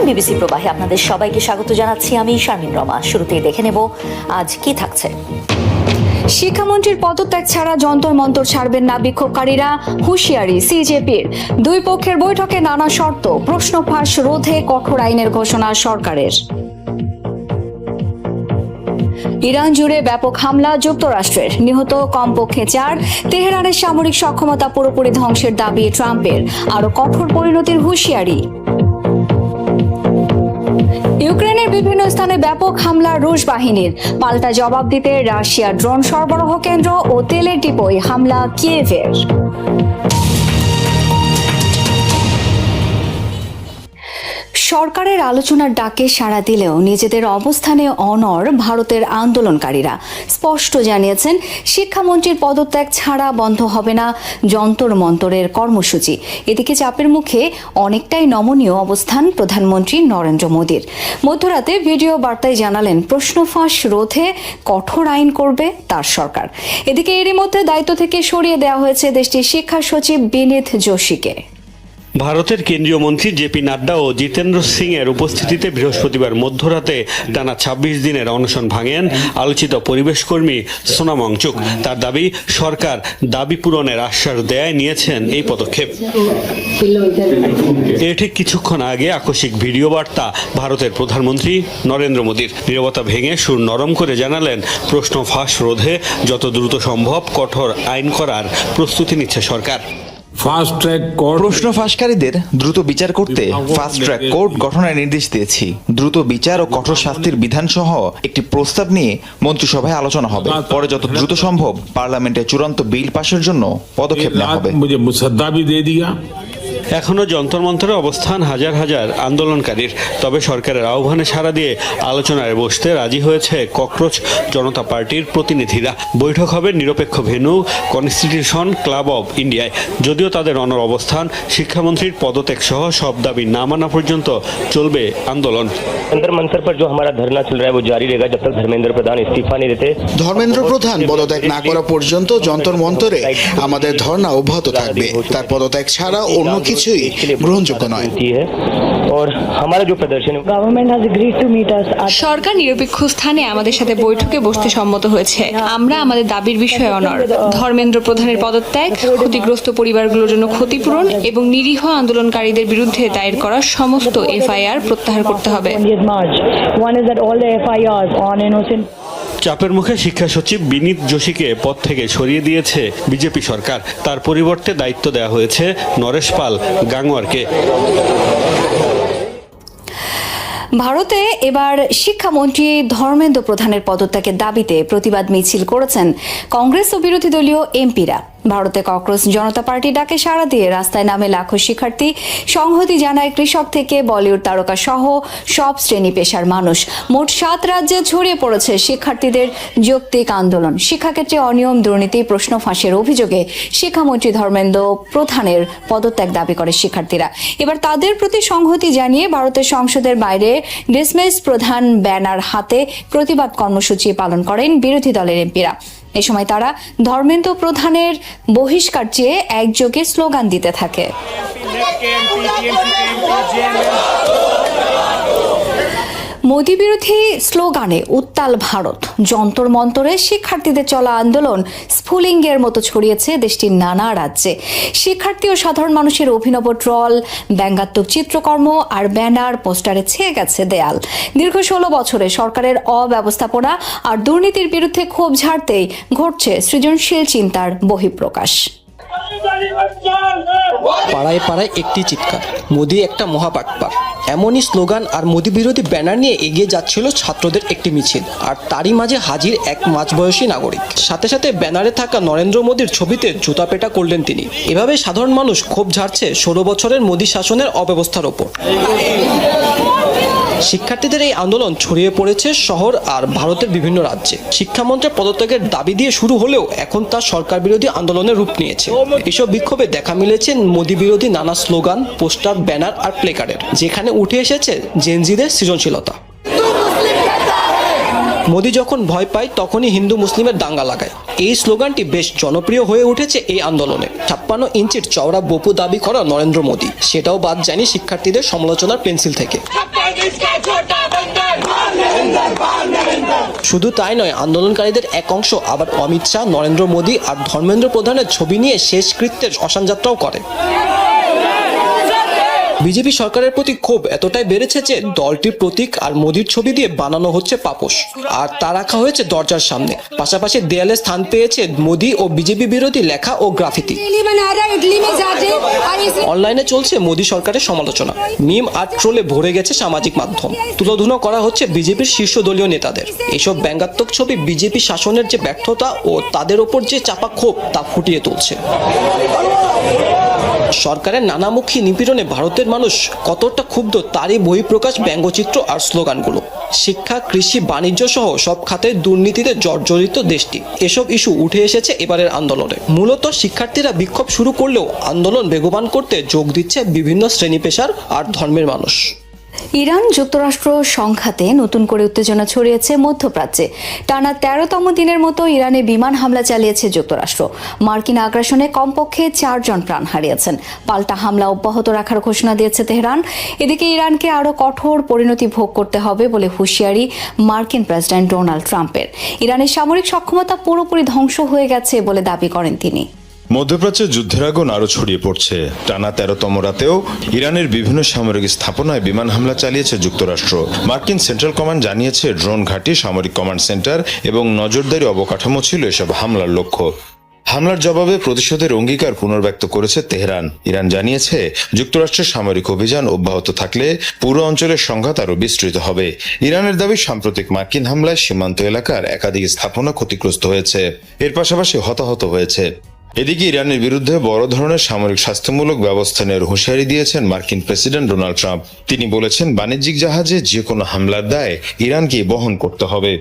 BBC প্রবাহে আপনাদের সবাইকে স্বাগত জানাচ্ছি আমি শারমিন রমা। শুরুতেই দেখে নেব আজ কি থাকছে। শিক্ষামন্ত্রীর পদত্যাগ ছাড়া যন্তর মন্তর ছাড়বেন না বিক্ষোভকারীরা, হুঁশিয়ারি সিজেপির। দুই পক্ষের বৈঠকে নানা শর্ত, প্রশ্ন ফাঁস রোধে কঠোর আইনের ঘোষণা সরকারের। ইরান জুড়ে ব্যাপক হামলা যুক্তরাষ্ট্রের, নিহত কমপক্ষে 4। তেহরানের সামরিক সক্ষমতা পুরোপুরি ধ্বংসের দাবি ট্রাম্পের, আরো কঠোর পরিণতির হুঁশিয়ারি। ইউক্রেনের বিভিন্ন স্থানে ব্যাপক হামলা রুশ বাহিনীর, পাল্টা জবাব দিতে রাশিয়ার ড্রোন সরবরাহ কেন্দ্র ও তেলের ডিপোয় হামলা কিয়েভের। সরকারের আলোচনার ডাকে সাড়া দিলেও নিজেদের অবস্থানে অনড় ভারতের আন্দোলনকারীরা। স্পষ্ট জানিয়েছেন, শিক্ষামন্ত্রীর পদত্যাগ ছাড়া বন্ধ হবে না যন্তর মন্তরের কর্মসূচি। এদিকে চাপের মুখে অনেকটাই নমনীয় অবস্থান প্রধানমন্ত্রী নরেন্দ্র মোদীর। মধ্যরাতে ভিডিও বার্তায় জানালেন, প্রশ্ন ফাঁস রোধে কঠোর আইন করবে তার সরকার। এদিকে এরই মধ্যে দায়িত্ব থেকে সরিয়ে দেওয়া হয়েছে দেশটির শিক্ষা সচিব বিনীত যোশীকে। ভারতের কেন্দ্রীয় মন্ত্রী জেপি নাড্ডা ও জিতেন্দ্র সিং এর উপস্থিতিতে বৃহস্পতিবার মধ্যরাতে টানা ২৬ দিনের অনশন ভাঙেন আলোচিত পরিবেশ কর্মী সোনাম ওয়াংচুক। তার দাবি, সরকার দাবি পূরণের আশ্বাস দেয় নিয়েছেন এই পদক্ষেপ। এর ঠিক কিছুক্ষণ আগে আকস্মিক ভিডিও বার্তা ভারতের প্রধানমন্ত্রী নরেন্দ্র মোদীর। নীরবতা ভেঙে সুর নরম করে জানালেন, প্রশ্ন ফাঁস রোধে যত দ্রুত সম্ভব কঠোর আইন করার প্রস্তুতি নিচ্ছে সরকার। প্রশ্ন ফাঁসকারীদের দ্রুত বিচার করতে ফাস্ট ট্র্যাক কোর্ট গঠনের নির্দেশ দিয়েছি। দ্রুত বিচার ও কঠোর শাস্তির বিধান সহ একটি প্রস্তাব নিয়ে মন্ত্রিসভায় আলোচনা হবে। পরে যত দ্রুত সম্ভব পার্লামেন্টে চূড়ান্ত বিল পাশের জন্য পদক্ষেপ নেওয়া হবে। এখনো যন্তর মন্তরে অবস্থান হাজার হাজার আন্দোলনকারীর। তবে সরকারের আহ্বানে সাড়া দিয়ে আলোচনায় বসতে রাজি হয়েছে ককরোচ জনতা পার্টির প্রতিনিধিরা। বৈঠক হবে নিরপেক্ষ ভেন্যু কনস্টিটিউশন ক্লাব অব ইন্ডিয়ায়। যদিও তাদের অনড় অবস্থান, শিক্ষামন্ত্রীর পদত্যাগ সহ সব দাবি না মানা পর্যন্ত চলবে আন্দোলন। जंतर मंतर पर जो हमारा धरना चल रहा है वो जारी रहेगा जब तक धर्मेंद्र प्रधान इस्तीफा नहीं देते। ধর্মেন্দ্র প্রধান পদত্যাগ না করা পর্যন্ত যন্তর মন্তরে আমাদের ধর্ণা অব্যাহত থাকবে। তার পদত্যাগ ছাড়া অন্য কিছুই গ্রহণযোগ্য নয়। और हमारा जो प्रदर्शन है, সরকার নিরপেক্ষ স্থানে আমাদের সাথে বৈঠকে বসতে সম্মত হয়েছে। আমরা আমাদের দাবির বিষয়ে অনড়। ধর্মেন্দ্র প্রধানের পদত্যাগ, ক্ষতিগ্রস্ত পরিবারগুলোর জন্য ক্ষতিপূরণ এবং নিরীহ আন্দোলনকারীদের বিরুদ্ধে দায়ের করা সমস্ত এফআইআর প্রত্যাহার করতে হবে। চাপের মুখে শিক্ষা সচিব বিনীত যোশীকে পদ থেকে সরিয়ে দিয়েছে বিজেপি সরকার। তার পরিবর্তে দায়িত্ব দেওয়া হয়েছে নরেশ পাল গাংওয়ারকে। ভারতে এবার শিক্ষামন্ত্রী ধর্মেন্দ্র প্রধানের পদত্যাগের দাবিতে প্রতিবাদ মিছিল করেছেন কংগ্রেস ও বিরোধী দলীয় এমপিরা। ভারতে ককরোচ জনতা পার্টি ডাকে সাড়া দিয়ে রাস্তায় নামে লাখো শিক্ষার্থী। সংহতি জানায় কৃষক থেকে বলিউড তারকা সহ সব শ্রেণী পেশার মানুষ। মোট 7 রাজ্যে ছড়িয়ে পড়েছে শিক্ষার্থীদের যৌক্তিক আন্দোলন। শিক্ষাক্ষেত্রে অনিয়ম, দুর্নীতি, প্রশ্ন ফাঁসের অভিযোগে শিক্ষামন্ত্রী ধর্মেন্দ্র প্রধানের পদত্যাগ দাবি করে শিক্ষার্থীরা। এবার তাদের প্রতি সংহতি জানিয়ে ভারতের সংসদের বাইরে ডিসমিস প্রধান ব্যানার হাতে প্রতিবাদ কর্মসূচি পালন করেন বিরোধী দলের এমপিরা। এ সময় তারা ধর্মেন্দ্র প্রধানের বহিষ্কার চেয়ে একযোগে স্লোগান দিতে থাকে। মোদী বিরোধী স্লোগানে উত্তাল ভারত। যন্তর মন্তরে শিক্ষার্থীদের চলা আন্দোলন স্ফুলিঙ্গের মতো ছড়িয়েছে দেশটির নানা রাজ্যে। শিক্ষার্থী ও সাধারণ মানুষের অভিনব ট্রল, ব্যঙ্গাত্মক চিত্রকর্ম আর ব্যানার, পোস্টারে ছেয়ে গেছে দেয়াল। দীর্ঘ 16 বছরে সরকারের অব্যবস্থাপনা আর দুর্নীতির বিরুদ্ধে ক্ষোভ ঝাড়তেই ঘটছে সৃজনশীল চিন্তার বহিঃপ্রকাশ। পাড়ায় পাড়ায় একটি চিৎকার, মোদি একটা মহাপাটপার। এমনই স্লোগান আর মোদি বিরোধী ব্যানার নিয়ে এগিয়ে যাচ্ছিল ছাত্রদের একটি মিছিল। আর তারই মাঝে হাজির এক মাঝবয়সী নাগরিক। সাথে সাথে ব্যানারে থাকা নরেন্দ্র মোদীর ছবিতে জুতাপেটা করলেন তিনি। এভাবে সাধারণ মানুষ ক্ষোভ ঝাড়ছে 16 বছরের মোদি শাসনের অব্যবস্থার ওপর। শিক্ষার্থীদের এই আন্দোলন ছড়িয়ে পড়েছে শহর আর ভারতের বিভিন্ন রাজ্যে। শিক্ষামন্ত্রীর পদত্যাগের দাবি দিয়ে শুরু হলেও এখন তা সরকার বিরোধী আন্দোলনের রূপ নিয়েছে। এসব বিক্ষোভে দেখা মিলেছে মোদি বিরোধী নানা স্লোগান, পোস্টার, ব্যানার আর প্লেকার্ডের, যেখানে উঠে এসেছে জেনজিদের সৃজনশীলতা। মোদি যখন ভয় পায় তখনই হিন্দু মুসলিমের দাঙ্গা লাগায়। এই স্লোগানটি বেশ জনপ্রিয় হয়ে উঠেছে এই আন্দোলনে। 56 ইঞ্চির চওড়া বপু দাবি করা নরেন্দ্র মোদি, সেটাও বাদ যায়নি শিক্ষার্থীদের সমালোচনার পেন্সিল থেকে। শুধু তাই নয়, আন্দোলনকারীদের এক অংশ আবার অমিত শাহ, নরেন্দ্র মোদি আর ধর্মেন্দ্র প্রধানের ছবি নিয়ে শেষকৃত্যের শ্মশানযাত্রাও করে। বিজেপি সরকারের প্রতি ক্ষোভ এতটাই বেড়েছে যে দলটির প্রতীক আর মোদির ছবি দিয়ে বানানো হচ্ছে পাপোশ, আর তা রাখা হয়েছে দরজার সামনে। পাশাপাশি দেয়ালে স্থান পেয়েছে মোদি ও বিজেপি বিরোধী লেখা ও গ্রাফিতি। অনলাইনে চলছে মোদি সরকারের সমালোচনা, মিম আর ট্রোলে ভরে গেছে সামাজিক মাধ্যম। তুলোধুনো করা হচ্ছে বিজেপির শীর্ষ দলীয় নেতাদের। এসব ব্যঙ্গাত্মক ছবি বিজেপি শাসনের যে ব্যর্থতা ও তাদের ওপর যে চাপা ক্ষোভ তা ফুটিয়ে তুলছে। সরকারের নানামুখী নিপীড়নে ভারতের মানুষ কতটা ক্ষুব্ধ তারই বহিঃপ্রকাশ ব্যঙ্গচিত্র আর স্লোগানগুলো। শিক্ষা, কৃষি, বাণিজ্য সহ সব খাতের দুর্নীতিতে জর্জরিত দেশটি। এসব ইস্যু উঠে এসেছে এবারের আন্দোলনে। মূলত শিক্ষার্থীরা বিক্ষোভ শুরু করলেও আন্দোলন বেগবান করতে যোগ দিচ্ছে বিভিন্ন শ্রেণী পেশার আর ধর্মের মানুষ। ইরান যুক্তরাষ্ট্র সংঘাতে নতুন করে উত্তেজনা ছড়িয়েছে মধ্যপ্রাচ্যে। টানা 13তম দিনের মতো ইরানে বিমান হামলা চালিয়েছে যুক্তরাষ্ট্র। মার্কিন আগ্রাসনে কমপক্ষে 4 জন প্রাণ হারিয়েছেন। পাল্টা হামলা অব্যাহত রাখার ঘোষণা দিয়েছে তেহরান। এদিকে ইরানকে আরও কঠোর পরিণতি ভোগ করতে হবে বলে হুঁশিয়ারি মার্কিন প্রেসিডেন্ট ডোনাল্ড ট্রাম্পের। ইরানের সামরিক সক্ষমতা পুরোপুরি ধ্বংস হয়ে গেছে বলে দাবি করেন তিনি। মধ্যপ্রাচ্যে যুদ্ধের আগুন আরও ছড়িয়ে পড়ছে। টানা 13তম রাতেও ইরানের বিভিন্ন সামরিক স্থাপনায় বিমান হামলা চালিয়েছে যুক্তরাষ্ট্র। মার্কিন সেন্ট্রাল কমান্ড জানিয়েছে ড্রোন ঘাঁটি, সামরিক কমান্ড সেন্টার এবং নজরদারি অবকাঠামো ছিল এসব হামলার লক্ষ্য। হামলার জবাবে প্রতিশোধের অঙ্গীকার পুনর্ব্যক্ত করেছে তেহরান। ইরান জানিয়েছে যুক্তরাষ্ট্রের সামরিক অভিযান অব্যাহত থাকলে পুরো অঞ্চলের সংঘাত আরও বিস্তৃত হবে। ইরানের দাবি, সাম্প্রতিক মার্কিন হামলায় সীমান্ত এলাকার একাধিক স্থাপনা ক্ষতিগ্রস্ত হয়েছে, এর পাশাপাশি হতাহত হয়েছে। এদিকে ইরানের বিরুদ্ধে বড় ধরনের সামরিক স্বাস্থ্যমূলক ব্যবস্থা নেওয়ার হুঁশিয়ারি দিয়েছেন মার্কিন প্রেসিডেন্ট ডোনাল্ড ট্রাম্প। তিনি বলেছেন, বাণিজ্যিক জাহাজে যে কোনো হামলার দায় ইরানকে বহন করতে হবে।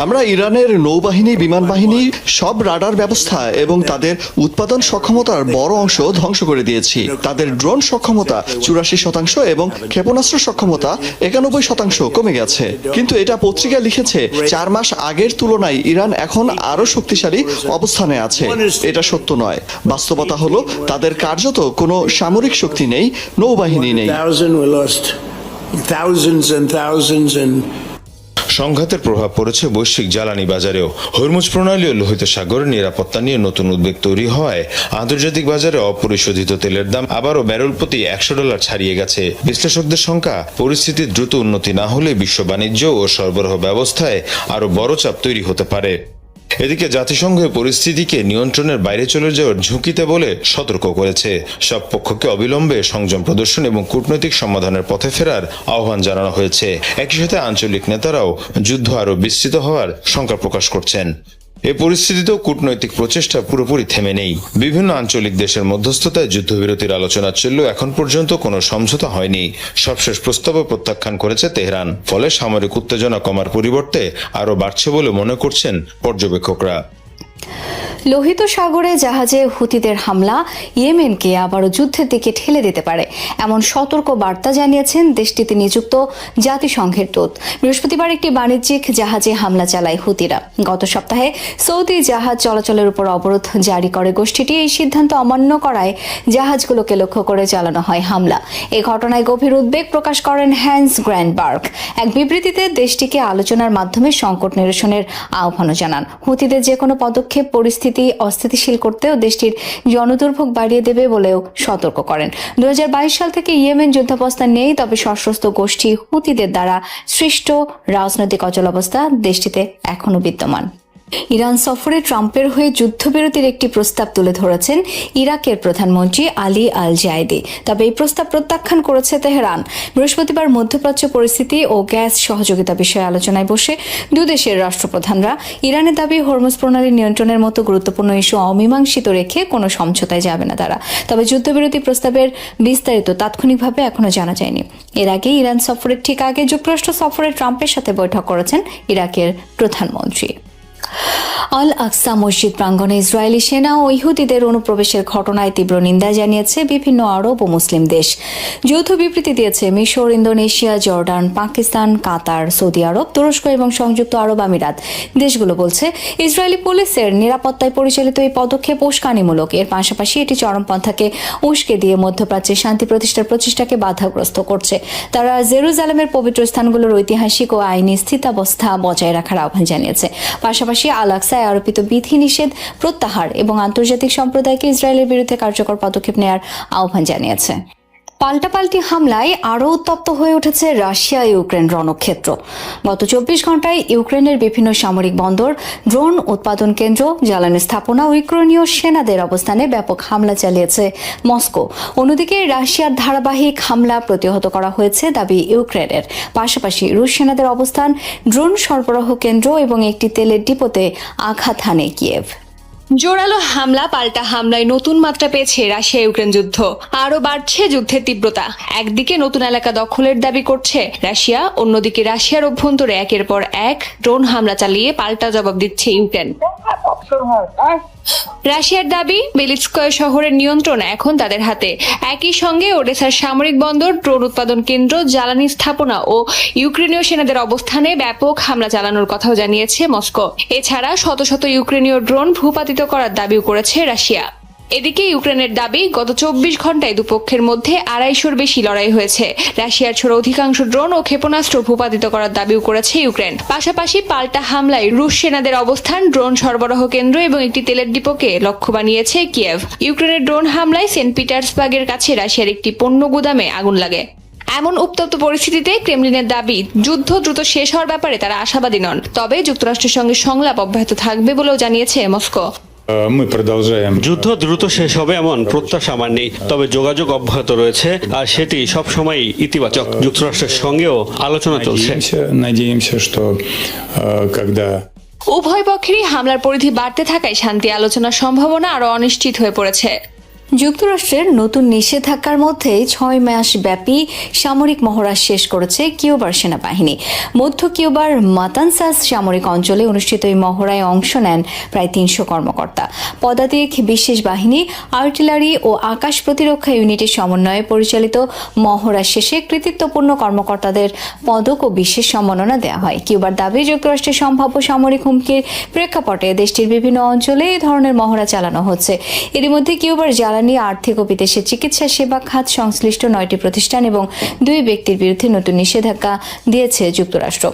আমরা ইরানের নৌবাহিনী, বিমান বাহিনী, সব রাডার ব্যবস্থা এবং তাদের উৎপাদন সক্ষমতার বড় অংশ ধ্বংস করে দিয়েছি। তাদের ড্রোন সক্ষমতা 84% এবং ক্ষেপণাস্ত্র সক্ষমতা 91% কমে গেছে। কিন্তু এটা পত্রিকায় লিখেছে 4 মাস আগের তুলনায় ইরান এখন আরো শক্তিশালী অবস্থানে আছে। এটা সত্য নয়। বাস্তবতা হলো তাদের কার্যত কোনো সামরিক শক্তি নেই, নৌবাহিনী নেই। সংঘাতের প্রভাব পড়েছে বৈশ্বিক জ্বালানি বাজারেও। হরমুজ প্রণালী ও লোহিত সাগরের নিরাপত্তা নিয়ে নতুন উদ্বেগ তৈরি হয় আন্তর্জাতিক বাজারে অপরিশোধিত তেলের দাম আবারও ব্যারেল প্রতি $100 ছাড়িয়ে গেছে। বিশ্লেষকদের শঙ্কা, পরিস্থিতির দ্রুত উন্নতি না হলে বিশ্ব বাণিজ্য ও সরবরাহ ব্যবস্থায় আরও বড় চাপ তৈরি হতে পারে। এদিকে জাতিসংঘ পরিস্থিতিকে নিয়ন্ত্রণের বাইরে চলে যাওয়ার ঝুঁকিতে বলে সতর্ক করেছে। সব পক্ষকে অবিলম্বে সংযম প্রদর্শন এবং কূটনৈতিক সমাধানের পথে ফেরার আহ্বান জানানো হয়েছে। একই সাথে আঞ্চলিক নেতারাও যুদ্ধ আরও বিস্তৃত হওয়ার শঙ্কা প্রকাশ করছেন। এই পরিস্থিতিতেও কূটনৈতিক প্রচেষ্টা পুরোপুরি থেমে নেই। বিভিন্ন আঞ্চলিক দেশের মধ্যস্থতায় যুদ্ধবিরতির আলোচনা চললেও এখন পর্যন্ত কোনো সমঝোতা হয়নি। সবশেষ প্রস্তাবও প্রত্যাখ্যান করেছে তেহরান। ফলে সামরিক উত্তেজনা কমার পরিবর্তে আরও বাড়ছে বলে মনে করছেন পর্যবেক্ষকরা। লোহিত সাগরে জাহাজে হুতিদের হামলা ইয়েমেনকে আবারও যুদ্ধের দিকে ঠেলে দিতে পারে, এমন সতর্ক বার্তা জানিয়েছেন দেশটিতে নিযুক্ত জাতিসংঘের দূত। বৃহস্পতিবার একটি বাণিজ্যিক জাহাজে হামলা চালায় হুতিরা। গত সপ্তাহে সৌদি জাহাজ চলাচলের উপর অবরোধ জারি করে গোষ্ঠীটি। এই সিদ্ধান্ত অমান্য করায় জাহাজগুলোকে লক্ষ্য করে চালানো হয় হামলা। এই ঘটনায় গভীর উদ্বেগ প্রকাশ করেন হ্যান্স গ্র্যান্ডবার্গ। এক বিবৃতিতে দেশটিকে আলোচনার মাধ্যমে সংকট নিরসনের আহ্বানও জানান। হুতিদের যে কোনো পদক্ষেপ পরিস্থিতি অস্থিতিশীল করতেও দেশটির জনদুর্ভোগ বাড়িয়ে দেবে বলেও সতর্ক করেন। 2022 সাল থেকে ইয়েমেন যুদ্ধাবস্থা নেই, তবে সশস্ত্র গোষ্ঠী হুতিদের দ্বারা সৃষ্ট রাজনৈতিক অচলাবস্থা দেশটিতে এখনো বিদ্যমান। ইরান সফরে ট্রাম্পের হয়ে যুদ্ধবিরতির একটি প্রস্তাব তুলে ধরেছেন ইরাকের প্রধানমন্ত্রী আলী আল জায়েদি। তবে এই প্রস্তাব প্রত্যাখ্যান করেছে তেহরান। বৃহস্পতিবার মধ্যপ্রাচ্য পরিস্থিতি ও গ্যাস সহযোগিতা বিষয়ে আলোচনায় বসে দুদেশের রাষ্ট্রপ্রধানরা ইরানের দাবি হরমুজ প্রণালী নিয়ন্ত্রণের মতো গুরুত্বপূর্ণ ইস্যু অমীমাংসিত রেখে কোনো সমঝোতায় যাবে না তারা। তবে যুদ্ধবিরতি প্রস্তাবের বিস্তারিত তাৎক্ষণিকভাবে এখনো জানা যায়নি। এর আগে ইরান সফরের ঠিক আগে যুক্তরাষ্ট্র সফরে ট্রাম্পের সাথে বৈঠক করেছেন ইরাকের প্রধানমন্ত্রী। আল আকসা মসজিদ প্রাঙ্গণে ইসরায়েলি সেনা ও ইহুদিদের অনুপ্রবেশের ঘটনায় তীব্র নিন্দা জানিয়েছে বিভিন্ন আরব ও মুসলিম দেশ। যৌথ বিবৃতি দিয়েছে মিশর, ইন্দোনেশিয়া, জর্ডান, পাকিস্তান, কাতার, সৌদি আরব, তুরস্ক এবং সংযুক্ত আরব আমিরাত। দেশগুলো বলছে ইসরায়েলি পুলিশের নিরাপত্তায় পরিচালিত এই পদক্ষেপ উস্কানিমূলক। এর পাশাপাশি এটি চরমপন্থাকে উস্কে দিয়ে মধ্যপ্রাচ্যে শান্তি প্রতিষ্ঠার প্রচেষ্টাকে বাধাগ্রস্ত করছে। তারা জেরুজালেমের পবিত্র স্থানগুলোর ঐতিহাসিক ও আইনি স্থিতাবস্থা বজায় রাখার আহ্বান জানিয়েছে। পাশাপাশি আল আকসায় আরোপিত বিধিনিষেধ প্রত্যাহার এবং আন্তর্জাতিক সম্প্রদায়কে ইসরায়েলের বিরুদ্ধে কার্যকর পদক্ষেপ নেওয়ার আহ্বান জানিয়েছে। পাল্টাপাল্টি হামলায় আরও উত্তপ্ত হয়ে উঠেছে রাশিয়া ইউক্রেন রণক্ষেত্র। গত 24 ঘন্টায় ইউক্রেনের বিভিন্ন সামরিক বন্দর, ড্রোন উৎপাদন কেন্দ্র, জ্বালানি স্থাপনা ও ইউক্রেনীয় সেনাদের অবস্থানে ব্যাপক হামলা চালিয়েছে মস্কো। অন্যদিকে রাশিয়ার ধারাবাহিক হামলা প্রতিহত করা হয়েছে দাবি ইউক্রেনের। পাশাপাশি রুশ সেনাদের অবস্থান, ড্রোন সরবরাহ কেন্দ্র এবং একটি তেলের ডিপোতে আঘাত হানে কিয়েভ। জোরালো হামলা পাল্টা হামলায় নতুন মাত্রা পেয়েছে রাশিয়া ইউক্রেন যুদ্ধ। আরও বাড়ছে যুদ্ধের তীব্রতা। একদিকে নতুন এলাকা দখলের দাবি করছে রাশিয়া, অন্যদিকে রাশিয়ার অভ্যন্তরে একের পর এক ড্রোন হামলা চালিয়ে পাল্টা জবাব দিচ্ছে ইউক্রেন। রাশিয়ার দাবি, বেলিৎস্কয় শহরের নিয়ন্ত্রণ এখন তাদের হাতে। একই সঙ্গে ওডেসার সামরিক বন্দর, ড্রোন উৎপাদন কেন্দ্র, জ্বালানি স্থাপনা ও ইউক্রেনীয় সেনাদের অবস্থানে ব্যাপক হামলা চালানোর কথাও জানিয়েছে মস্কো। এছাড়া শত শত ইউক্রেনীয় ড্রোন ভূপাতিত করার দাবিও করেছে রাশিয়া। এদিকে ইউক্রেনের দাবি, গত 24 ঘন্টায় দুপক্ষের মধ্যে 250-র বেশি লড়াই হয়েছে। রাশিয়ার ছোড়া অধিকাংশ ড্রোন ও ক্ষেপণাস্ত্র ভূপাতিত করার দাবিও করেছে ইউক্রেন। পাশাপাশি পাল্টা হামলায় রুশ সেনাদের অবস্থান, ড্রোন সরবরাহ কেন্দ্র এবং একটি তেলের ডিপোকে লক্ষ্য বানিয়েছে কিয়েভ। ইউক্রেনের ড্রোন হামলায় সেন্ট পিটার্সবার্গের কাছে রাশিয়ার একটি পণ্য গুদামে আগুন লাগে। এমন উত্তপ্ত পরিস্থিতিতে ক্রেমলিনের দাবি, যুদ্ধ দ্রুত শেষ হওয়ার ব্যাপারে তারা আশাবাদী নন। তবে যুক্তরাষ্ট্রের সঙ্গে সংলাপ অব্যাহত থাকবে বলেও জানিয়েছে মস্কো। যুদ্ধ দ্রুত শেষ হবে এমন প্রত্যাশা আমার নেই, তবে যোগাযোগ অব্যাহত রয়েছে আর সেটি সবসময় ইতিবাচক। যুক্তরাষ্ট্রের সঙ্গেও আলোচনা চলছে। উভয় পক্ষেরই হামলার পরিধি বাড়তে থাকায় শান্তি আলোচনার সম্ভাবনা আরও অনিশ্চিত হয়ে পড়েছে। যুক্তরাষ্ট্রের নতুন নিষেধাজ্ঞার মধ্যে 6 মাস ব্যাপী সামরিক মহড়া শেষ করেছে কিউবার সেনাবাহিনী। মধ্য কিউবার মাতানসাস সামরিক অঞ্চলে অনুষ্ঠিত এই মহড়ায় অংশ নেন প্রায় 300 কর্মকর্তা। পদাতিক বিশেষ বাহিনী, আর্টিলারি ও আকাশ প্রতিরক্ষা ইউনিটের সমন্বয়ে পরিচালিত মহড়া শেষে কৃতিত্বপূর্ণ কর্মকর্তাদের পদক ও বিশেষ সম্মাননা দেওয়া হয়। কিউবার দাবি, যুক্তরাষ্ট্রের সম্ভাব্য সামরিক হুমকির প্রেক্ষাপটে দেশটির বিভিন্ন অঞ্চলে এই ধরনের মহড়া চালানো হচ্ছে। এর মধ্যে কিউবার জ্বালানি, আর্থিক ও বিদেশি চিকিৎসা সেবা খাত সংশ্লিষ্ট 9টি প্রতিষ্ঠান এবং 2 ব্যক্তির বিরুদ্ধে নতুন নিষেধাজ্ঞা দিয়েছে যুক্তরাষ্ট্র।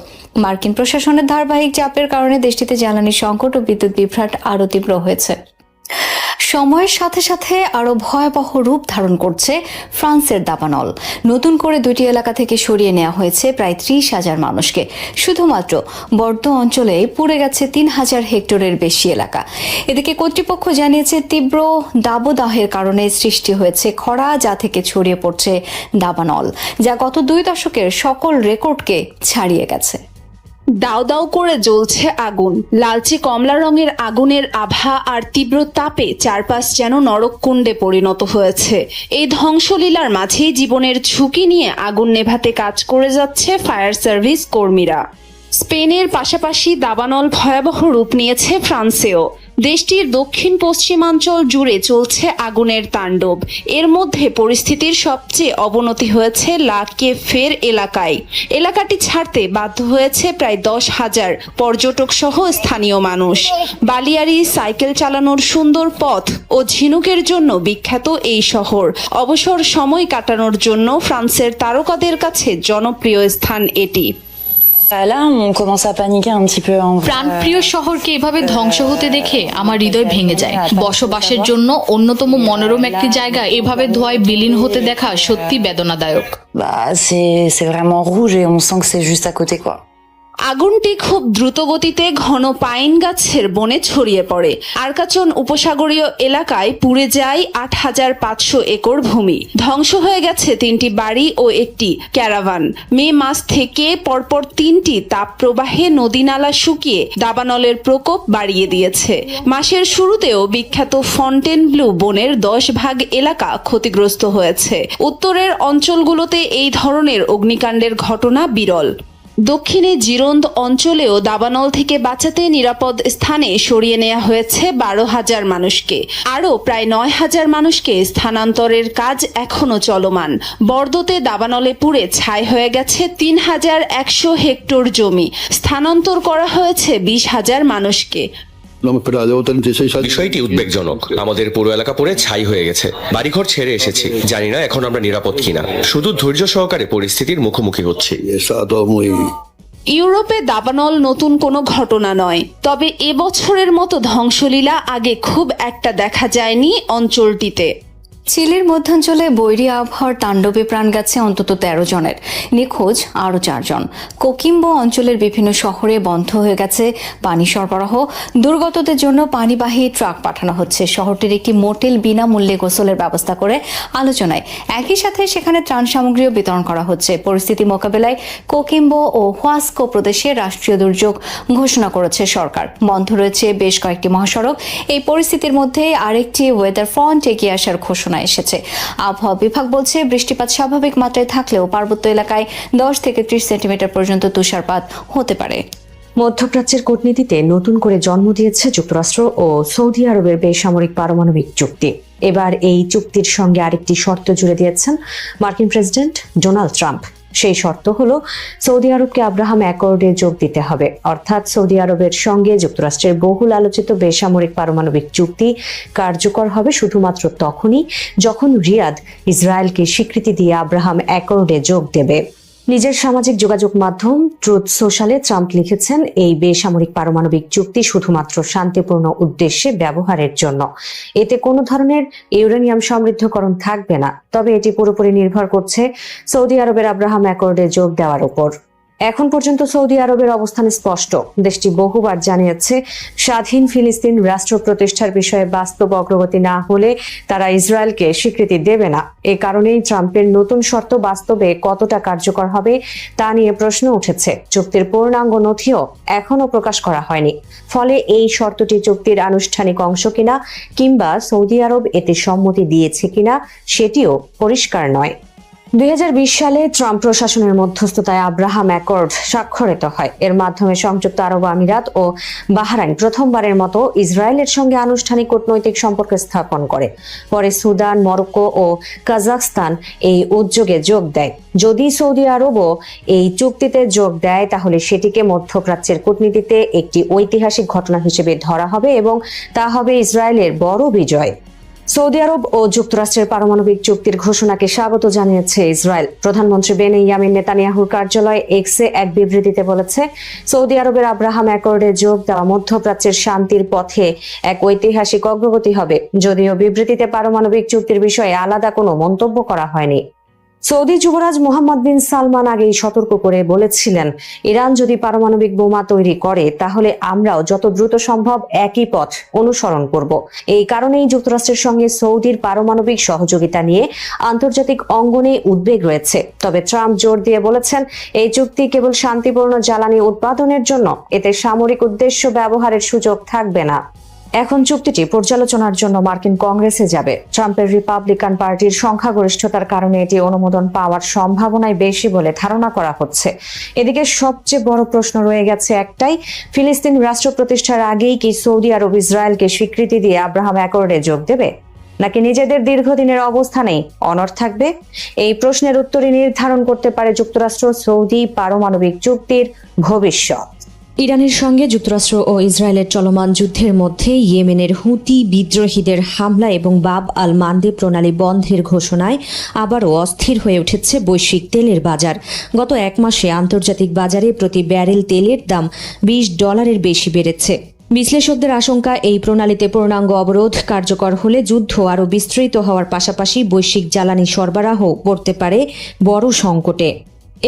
মার্কিন প্রশাসনের ধারাবাহিক চাপের কারণে দেশটিতে জ্বালানি সংকট ও বিদ্যুৎ বিভ্রাট আরও তীব্র হয়েছে। সময়ের সাথে সাথে আরো ভয়াবহ রূপ ধারণ করছে ফ্রান্সের দাবানল। নতুন করে 2টি এলাকা থেকে সরিয়ে নেওয়া হয়েছে প্রায় 30,000 মানুষকে। শুধুমাত্র বর্দ অঞ্চলে পুড়ে গেছে 3,000 হেক্টরের বেশি এলাকা। এদিকে কর্তৃপক্ষ জানিয়েছে, তীব্র দাবদাহের কারণে সৃষ্টি হয়েছে খরা, যা থেকে ছড়িয়ে পড়ছে দাবানল, যা গত 2 দশকের সকল রেকর্ডকে ছাড়িয়ে গেছে। দাউ দাউ করে জ্বলছে আগুন। লালচে কমলা রঙের আগুনের আভা আর তীব্র তাপে চারপাশ যেন নরককুণ্ডে পরিণত হয়েছে। এই ধ্বংসলীলার মাঝেই জীবনের ঝুঁকি নিয়ে আগুন নেভাতে কাজ করে যাচ্ছে ফায়ার সার্ভিস কর্মীরা। স্পেনের পাশাপাশি দাবানল ভয়াবহ রূপ নিয়েছে ফ্রান্সেও। দেশটির দক্ষিণ পশ্চিমাঞ্চল জুড়ে চলছে আগুনের তাণ্ডব। এর মধ্যে পরিস্থিতির সবচেয়ে অবনতি হয়েছে লা কেফের এলাকায়। এলাকাটি ছাড়তে বাধ্য হয়েছে প্রায় 10,000 পর্যটক সহ স্থানীয় মানুষ। বালিয়াড়ি, সাইকেল চালানোর সুন্দর পথ ও ঝিনুকের জন্য বিখ্যাত এই শহর অবসর সময় কাটানোর জন্য ফ্রান্সের তারকাদের কাছে জনপ্রিয় স্থান এটি। প্রাণপ্রিয় শহরকে এভাবে ধ্বংস হতে দেখে আমার হৃদয় ভেঙে যায়। বসবাসের জন্য অন্যতম মনোরম একটি জায়গা এভাবে ধোঁয়ায় বিলীন হতে দেখা সত্যি বেদনাদায়ক। আগুনটি খুব দ্রুত গতিতে ঘন পাইন গাছের বনে ছড়িয়ে পড়ে। আরকাচন উপসাগরীয় এলাকায় পুড়ে যায় 8,500 একর ভূমি। ধ্বংস হয়ে গেছে 3টি বাড়ি ও একটি ক্যারাভান। মে মাস থেকে পরপর 3টি তাপপ্রবাহে নদীনালা শুকিয়ে দাবানলের প্রকোপ বাড়িয়ে দিয়েছে। মাসের শুরুতেও বিখ্যাত ফন্টেনব্লু বনের 10 ভাগ এলাকা ক্ষতিগ্রস্ত হয়েছে। উত্তরের অঞ্চলগুলোতে এই ধরনের অগ্নিকাণ্ডের ঘটনা বিরল। দক্ষিণে জিরোন্দ অঞ্চলেও দাবানল থেকে বাঁচাতে নিরাপদ স্থানে সরিয়ে নেওয়া হয়েছে 12,000 মানুষকে। আরও প্রায় 9,000 মানুষকে স্থানান্তরের কাজ এখনও চলমান। বর্দোতে দাবানলে পুড়ে ছাই হয়ে গেছে 3,100 হেক্টর জমি। স্থানান্তর করা হয়েছে 20,000 মানুষকে। বিষয়টি উদ্বেগজনক। আমাদের পুরো এলাকা পড়ে ছাই হয়ে গেছে, বাড়িঘর ছেড়ে এসেছি। জানি না এখন আমরা নিরাপদ কিনা। শুধু ধৈর্য সহকারে পরিস্থিতির মুখোমুখি হচ্ছি। ইউরোপে দাবানল নতুন কোনো ঘটনা নয়, তবে এবছরের মতো ধ্বংসলীলা আগে খুব একটা দেখা যায়নি অঞ্চলটিতে। চিলির মধ্যাঞ্চলে বৈরী আবহাওয়ার তাণ্ডবে প্রাণ গেছে অন্তত 13 জনের, নিখোঁজ আরও 4 জন। কোকিম্বো অঞ্চলের বিভিন্ন শহরে বন্ধ হয়ে গেছে পানি সরবরাহ। দুর্গতদের জন্য পানিবাহী ট্রাক পাঠানো হচ্ছে। শহরটির একটি মোটেল বিনামূল্যে গোসলের ব্যবস্থা করে আলোচনায়। একই সাথে সেখানে ত্রাণ সামগ্রীও বিতরণ করা হচ্ছে। পরিস্থিতি মোকাবেলায় কোকিম্বো ও হুয়াস্কো প্রদেশে রাষ্ট্রীয় দুর্যোগ ঘোষণা করেছে সরকার। বন্ধ রয়েছে বেশ কয়েকটি মহাসড়ক। এই পরিস্থিতির মধ্যে আরেকটি ওয়েদার ফ্রন্ট এগিয়ে আসার ঘোষণা এসেছে। আবহাওয়া বিভাগ বলছে বৃষ্টিপাত স্বাভাবিক মাত্রায় থাকলেও পার্বত্য এলাকায় 10 থেকে 30 সেন্টিমিটার পর্যন্ত তুষারপাত হতে পারে। মধ্যপ্রাচ্যের কূটনীতিতে নতুন করে জন্ম দিয়েছে যুক্তরাষ্ট্র ও সৌদি আরবের বেসামরিক পারমাণবিক চুক্তি। এবার এই চুক্তির সঙ্গে আরেকটি শর্ত জুড়ে দিয়েছেন মার্কিন প্রেসিডেন্ট ডোনাল্ড ট্রাম্প। সেই শর্ত হলো সৌদি আরবকে আব্রাহাম অ্যাকর্ডে যোগ দিতে হবে। অর্থাৎ সৌদি আরবের সঙ্গে যুক্তরাষ্ট্রের বহুল আলোচিত বেসামরিক পারমাণবিক চুক্তি কার্যকর হবে শুধুমাত্র তখনই যখন রিয়াদ ইসরায়েলকে স্বীকৃতি দিয়ে আব্রাহাম অ্যাকর্ডে যোগ দেবে। নিজের সামাজিক যোগাযোগ মাধ্যম ট্রুথ সোশ্যালে ট্রাম্প লিখেছেন, এই বেসামরিক পারমাণবিক চুক্তি শুধুমাত্র শান্তিপূর্ণ উদ্দেশ্যে ব্যবহারের জন্য। এতে কোনো ধরনের ইউরেনিয়াম সমৃদ্ধকরণ থাকবে না, তবে এটি পুরোপুরি নির্ভর করছে সৌদি আরবের আব্রাহাম অ্যাকর্ডে যোগ দেওয়ার উপর। এখন পর্যন্ত সৌদি আরবের অবস্থান স্পষ্ট। দেশটি বহুবার জানিয়েছে স্বাধীন ফিলিস্তিন রাষ্ট্র প্রতিষ্ঠার বিষয়ে বাস্তব অগ্রগতি না হলে তারা ইসরায়েলকে স্বীকৃতি দেবে না। এ কারণেই ট্রাম্পের নতুন শর্ত বাস্তবে কতটা কার্যকর হবে তা নিয়ে প্রশ্ন উঠেছে। চুক্তির পূর্ণাঙ্গ নথিও এখনো প্রকাশ করা হয়নি। ফলে এই শর্তটি চুক্তির আনুষ্ঠানিক অংশ কিনা কিংবা সৌদি আরব এতে সম্মতি দিয়েছে কিনা সেটিও পরিষ্কার নয়। 2020 সালে ট্রাম্প প্রশাসনের মধ্যস্থতায় আব্রাহাম অ্যাকর্ড স্বাক্ষরিত হয়। এর মাধ্যমে সংযুক্ত আরব আমিরাত ও বাহরাইন প্রথমবারের মতো ইসরায়েলের সঙ্গে আনুষ্ঠানিক কূটনৈতিক সম্পর্ক স্থাপন করে। পরে সুদান, মরক্কো ও কাজাখস্তান এই উদ্যোগে যোগ দেয়। যদি সৌদি আরবও এই চুক্তিতে যোগ দেয় তাহলে সেটিকে মধ্যপ্রাচ্যের কূটনীতিতে একটি ঐতিহাসিক ঘটনা হিসেবে ধরা হবে এবং তা হবে ইসরায়েলের বড় বিজয়। সৌদি আরব ও যুক্তরাষ্ট্রের পারমাণবিক চুক্তির ঘোষণাকে স্বাগত জানিয়েছে ইসরায়েল। প্রধানমন্ত্রী বেনিয়ামিন নেতানিয়াহুর কার্যালয় এক্সে এক বিবৃতিতে বলেছে, সৌদি আরবের আব্রাহাম অ্যাকর্ডে যোগ দেওয়া মধ্যপ্রাচ্যের শান্তির পথে এক ঐতিহাসিক অগ্রগতি হবে। যদিও বিবৃতিতে পারমাণবিক চুক্তির বিষয়ে আলাদা কোনো মন্তব্য করা হয়নি। সৌদি যুবরাজ মোহাম্মদ বিন সালমান আগেই সতর্ক করে বলেছিলেন, ইরান যদি পারমাণবিক বোমা তৈরি করে তাহলে আমরাও যত দ্রুত সম্ভব একই পথ অনুসরণ করব। এই কারণেই যুক্তরাষ্ট্রের সঙ্গে সৌদির পারমাণবিক সহযোগিতা নিয়ে আন্তর্জাতিক অঙ্গনে উদ্বেগ রয়েছে। তবে ট্রাম্প জোর দিয়ে বলেছেন, এই চুক্তি কেবল শান্তিপূর্ণ জ্বালানি উৎপাদনের জন্য, এতে সামরিক উদ্দেশ্য ব্যবহারের সুযোগ থাকবে না। এখন চুক্তিটি পর্যালোচনার জন্য মার্কিন কংগ্রেসে যাবে। ট্রাম্পের রিপাবলিকান পার্টির সংখ্যাগরিষ্ঠতার কারণে এটি অনুমোদন পাওয়ার সম্ভাবনাই বেশি বলে ধারণা করা হচ্ছে। এদিকে সবচেয়ে বড় প্রশ্ন রয়ে গেছে একটাই, ফিলিস্তিন রাষ্ট্র প্রতিষ্ঠার আগেই কি সৌদি আরব ইসরায়েলকে স্বীকৃতি দিয়ে আব্রাহাম অ্যাকর্ডে যোগ দেবে, নাকি নিজেদের দীর্ঘদিনের অবস্থানেই অনড় থাকবে? এই প্রশ্নের উত্তরই নির্ধারণ করতে পারে যুক্তরাষ্ট্র সৌদি পারমাণবিক চুক্তির ভবিষ্যৎ। ইরানের সঙ্গে যুক্তরাষ্ট্র ও ইসরায়েলের চলমান যুদ্ধের মধ্যে ইয়েমেনের হুতি বিদ্রোহীদের হামলা এবং বাব আল মানদেব প্রণালী বন্ধের ঘোষণায় আবারও অস্থির হয়ে উঠেছে বৈশ্বিক তেলের বাজার। গত এক মাসে আন্তর্জাতিক বাজারে প্রতি ব্যারেল তেলের দাম $20 বেশি বেড়েছে। বিশ্লেষকদের আশঙ্কা, এই প্রণালীতে পূর্ণাঙ্গ অবরোধ কার্যকর হলে যুদ্ধ আরও বিস্তৃত হওয়ার পাশাপাশি বৈশ্বিক জ্বালানি সরবরাহ পড়তে পারে বড় সংকটে।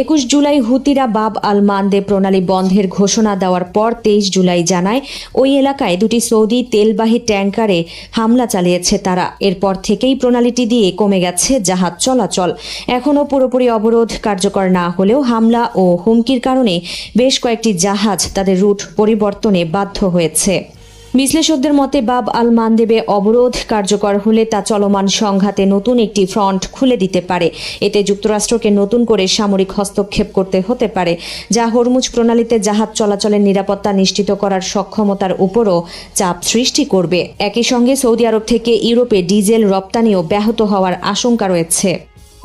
21 জুলাই হুতিরা বাব আল মানদেব প্রণালী বন্ধের ঘোষণা দেওয়ার পর 23 জুলাই জানায় ওই এলাকায় 2টি সৌদি তেলবাহী ট্যাঙ্কারে হামলা চালিয়েছে তারা। এরপর থেকেই প্রণালীটি দিয়ে কমে গেছে জাহাজ চলাচল। এখনও পুরোপুরি অবরোধ কার্যকর না হলেও হামলা ও হুমকির কারণে বেশ কয়েকটি জাহাজ তাদের রুট পরিবর্তনে বাধ্য হয়েছে। বিশ্লেষকদের মতে বাব আল মানদেবে অবরোধ কার্যকর হলে তা চলমান সংঘাতে নতুন একটি ফ্রন্ট খুলে দিতে পারে। এতে যুক্তরাষ্ট্রকে নতুন করে সামরিক হস্তক্ষেপ করতে হতে পারে, যা হরমুজ প্রণালীতে জাহাজ চলাচলের নিরাপত্তা নিশ্চিত করার সক্ষমতার উপরও চাপ সৃষ্টি করবে। একই সঙ্গে সৌদি আরব থেকে ইউরোপে ডিজেল রপ্তানিও ব্যাহত হওয়ার আশঙ্কা রয়েছে।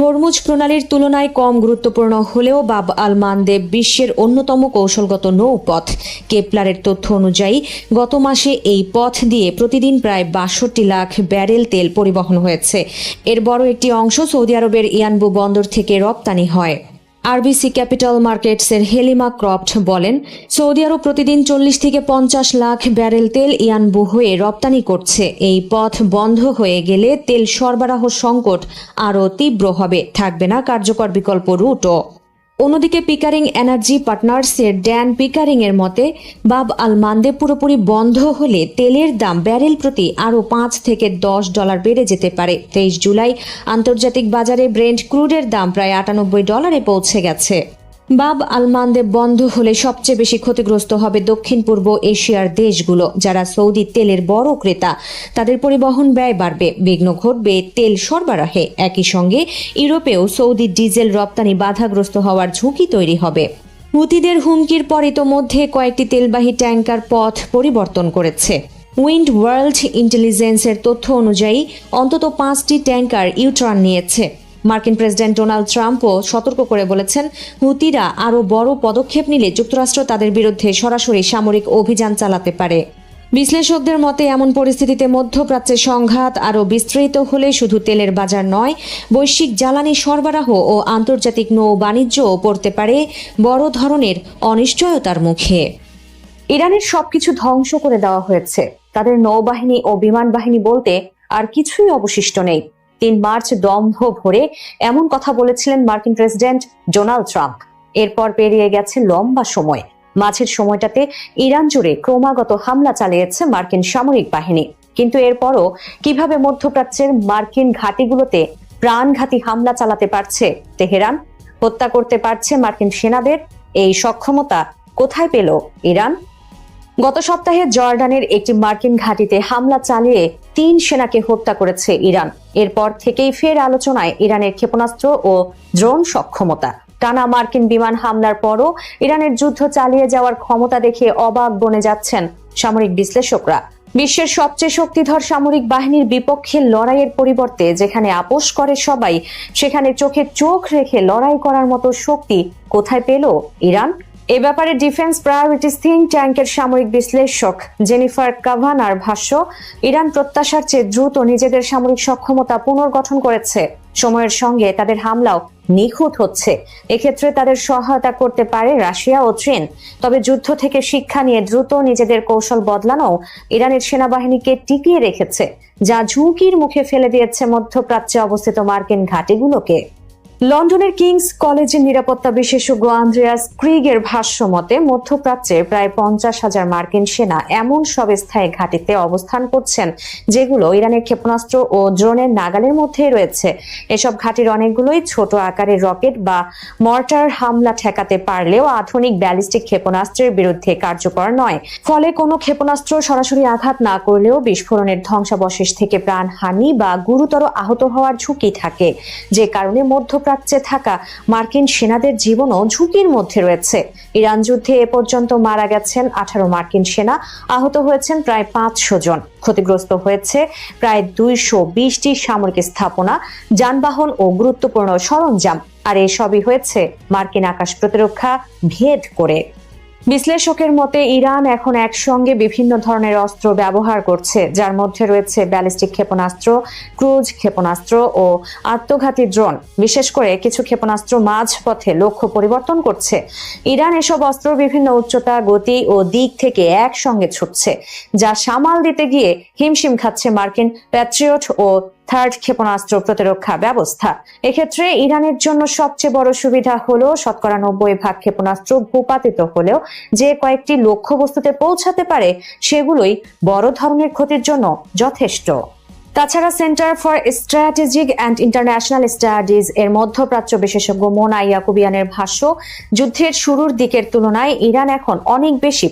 হরমুজ প্রণালীর তুলনায় কম গুরুত্বপূর্ণ হলেও বাব আল মানদেব বিশ্বের অন্যতম কৌশলগত নৌপথ। কেপলারের তথ্য অনুযায়ী গত মাসে এই পথ দিয়ে প্রতিদিন প্রায় ৬২ লাখ ব্যারেল তেল পরিবহন হয়েছে। এর বড় একটি অংশ সৌদি আরবের ইয়ানবু বন্দর থেকে রপ্তানি হয়। আরবিসি ক্যাপিটাল মার্কেটসের হেলিমা ক্রফট বলেন, সৌদি আরব প্রতিদিন ৪০ থেকে ৫০ লাখ ব্যারেল তেল ইয়ানবু হয়ে রপ্তানি করছে। এই পথ বন্ধ হয়ে গেলে তেল সরবরাহ সংকট আরও তীব্র হবে, থাকবে না কার্যকর বিকল্প রুটও। অন্যদিকে পিকারিং এনার্জি পার্টনার্সের ড্যান পিকারিং এর মতে বাব আল মানদেব পুরোপুরি বন্ধ হলে তেলের দাম ব্যারেল প্রতি আরও $5 থেকে $10 বেড়ে যেতে পারে। 23 জুলাই আন্তর্জাতিক বাজারে ব্রেন্ট ক্রুডের দাম প্রায় $98 পৌঁছে গেছে। বাব আল মানদেব বন্ধ হলে সবচেয়ে বেশি ক্ষতিগ্রস্ত হবে দক্ষিণ পূর্ব এশিয়ার দেশগুলো, যারা সৌদি তেলের বড় ক্রেতা। তাদের পরিবহন ব্যয় বাড়বে, বিঘ্ন ঘটবে তেল সরবরাহে। একই সঙ্গে ইউরোপেও সৌদি ডিজেল রপ্তানি বাধাগ্রস্ত হওয়ার ঝুঁকি তৈরি হবে। হুতিদের হুমকির পর ইতোমধ্যে কয়েকটি তেলবাহী ট্যাঙ্কার পথ পরিবর্তন করেছে। উইন্ড ওয়ার্ল্ড ইন্টেলিজেন্সের তথ্য অনুযায়ী অন্তত 5টি ট্যাঙ্কার ইউটার্ন নিয়েছে। মার্কিন প্রেসিডেন্ট ডোনাল্ড ট্রাম্পও সতর্ক করে বলেছেন, হুতিরা আরও বড় পদক্ষেপ নিলে যুক্তরাষ্ট্র তাদের বিরুদ্ধে সরাসরি সামরিক অভিযান চালাতে পারে। বিশ্লেষকদের মতে এমন পরিস্থিতিতে মধ্যপ্রাচ্যে সংঘাত আরও বিস্তৃত হলে শুধু তেলের বাজার নয়, বৈশ্বিক জ্বালানি সরবরাহ ও আন্তর্জাতিক নৌ বাণিজ্যও পড়তে পারে বড় ধরনের অনিশ্চয়তার মুখে। ইরানের সবকিছু ধ্বংস করে দেওয়া হয়েছে, তাদের নৌবাহিনী ও বিমান বাহিনী বলতে আর কিছুই অবশিষ্ট নেই। ৩ মার্চ দম্ভ ভরে এমন কথা বলেছিলেন মার্কিন প্রেসিডেন্ট ডোনাল্ড ট্রাম্প। এরপর পেরিয়ে গেছে লম্বা সময়। মাঝের সময়টাতে ইরান জুড়ে ক্রমাগত হামলা চালিয়েছে মার্কিন সামরিক বাহিনী। কিন্তু এরপরও কিভাবে মধ্যপ্রাচ্যের মার্কিন ঘাঁটিগুলোতে প্রাণঘাতী হামলা চালাতে পারছে তেহরান, হত্যা করতে পারছে মার্কিন সেনাদের, এই সক্ষমতা কোথায় পেল ইরান? গত সপ্তাহে জর্ডানের একটি মার্কিন ঘাঁটিতে হামলা চালিয়ে 3 সেনাকে হত্যা করেছে ইরান। এরপর থেকেই ফের আলোচনায় ইরানের ক্ষেপণাস্ত্র ও ড্রোন সক্ষমতা। টানা মার্কিন বিমান হামলার পরও ইরানের যুদ্ধ চালিয়ে যাওয়ার ক্ষমতা দেখে অবাক বনে যাচ্ছেন সামরিক বিশ্লেষকরা। বিশ্বের সবচেয়ে শক্তিধর সামরিক বাহিনীর বিপক্ষে লড়াইয়ের পরিবর্তে যেখানে আপোষ করে সবাই, সেখানে চোখে চোখ রেখে লড়াই করার মতো শক্তি কোথায় পেল ইরান? এ ব্যাপারে ডিফেন্স প্রায়োরিটিস থিঙ্ক ট্যাঙ্কের সামরিক বিশ্লেষক জেনিফার কাভানার ভাষ্য, ইরান প্রত্যাশার চেয়ে দ্রুত নিজেদের সামরিক সক্ষমতা পুনর্গঠন করেছে। সময়ের সঙ্গে তাদের হামলাও নিখুঁত হচ্ছে। এক্ষেত্রে তাদের সহায়তা করতে পারে রাশিয়া ও চীন। তবে যুদ্ধ থেকে শিক্ষা নিয়ে দ্রুত নিজেদের কৌশল বদলানো ইরানের সেনাবাহিনীকে টিকিয়ে রেখেছে, যা ঝুঁকির মুখে ফেলে দিয়েছে মধ্যপ্রাচ্যে অবস্থিত মার্কিন ঘাঁটিগুলোকে। লন্ডনের কিংস কলেজের নিরাপত্তা বিশেষজ্ঞ আন্দ্রেয়াস ক্রিগের ভাষ্য মতে মধ্যপ্রাচ্যে প্রায় 50,000 মার্কিন সেনা এমন সব স্থায়ী ঘাঁটিতে অবস্থান করছেন যেগুলো ইরানের ক্ষেপণাস্ত্র ও ড্রোনের নাগালের মধ্যেই রয়েছে। এসব ঘাঁটির অনেকগুলোই ছোট আকারের রকেট বা মর্টার হামলা ঠেকাতে পারলেও আধুনিক ব্যালিস্টিক ক্ষেপণাস্ত্রের বিরুদ্ধে কার্যকর নয়। ফলে কোনো ক্ষেপণাস্ত্র সরাসরি আঘাত না করলেও বিস্ফোরণের ধ্বংসাবশেষ থেকে প্রাণহানি বা গুরুতর আহত হওয়ার ঝুঁকি থাকে, যে কারণে মধ্যপ্রাচ্যে থাকা মার্কিন সেনাদের জীবনও ঝুঁকির মধ্যে রয়েছে। ইরান যুদ্ধে এ পর্যন্ত মারা গেছেন 18 মার্কিন সেনা, আহত হয়েছেন প্রায় 500 জন, ক্ষতিগ্রস্ত হয়েছে প্রায় 220টি সামরিক স্থাপনা, যানবাহন ও গুরুত্বপূর্ণ সরঞ্জাম। আর এসবই হয়েছে মার্কিন আকাশ প্রতিরক্ষা ভেদ করে। বিশ্লেষকের মতে ইরান এখন একসঙ্গে বিভিন্ন ধরনের অস্ত্র ব্যবহার করছে, যার মধ্যে রয়েছে ব্যালিস্টিক ক্ষেপণাস্ত্র, ক্রুজ ক্ষেপণাস্ত্র ও আত্মঘাতী ড্রোন। বিশেষ করে কিছু ক্ষেপণাস্ত্র মাঝপথে লক্ষ্য পরিবর্তন করছে। ইরান এসব অস্ত্র বিভিন্ন উচ্চতা, গতি ও দিক থেকে একসঙ্গে ছুটছে, যা সামাল দিতে গিয়ে হিমশিম খাচ্ছে মার্কিন প্যাট্রিয়ট ও থার্ড ক্ষেপণাস্ত্র প্রতিরক্ষা ব্যবস্থা। এক্ষেত্রে ইরানের জন্য সবচেয়ে বড় সুবিধা হলো 90% ক্ষেপণাস্ত্র ভূপাতিত হলেও যে কয়েকটি লক্ষ্যবস্তুতে পৌঁছাতে পারে সেগুলোই বড় ধরনের ক্ষতির জন্য যথেষ্ট। তাছাড়া centre for strategic and international studies এর মধ্যপ্রাচ্য বিশেষজ্ঞ মোনা ইয়াকুবিয়ানের ভাষ্য, যুদ্ধের শুরুর দিকের তুলনায় ইরান এখন অনেক বেশি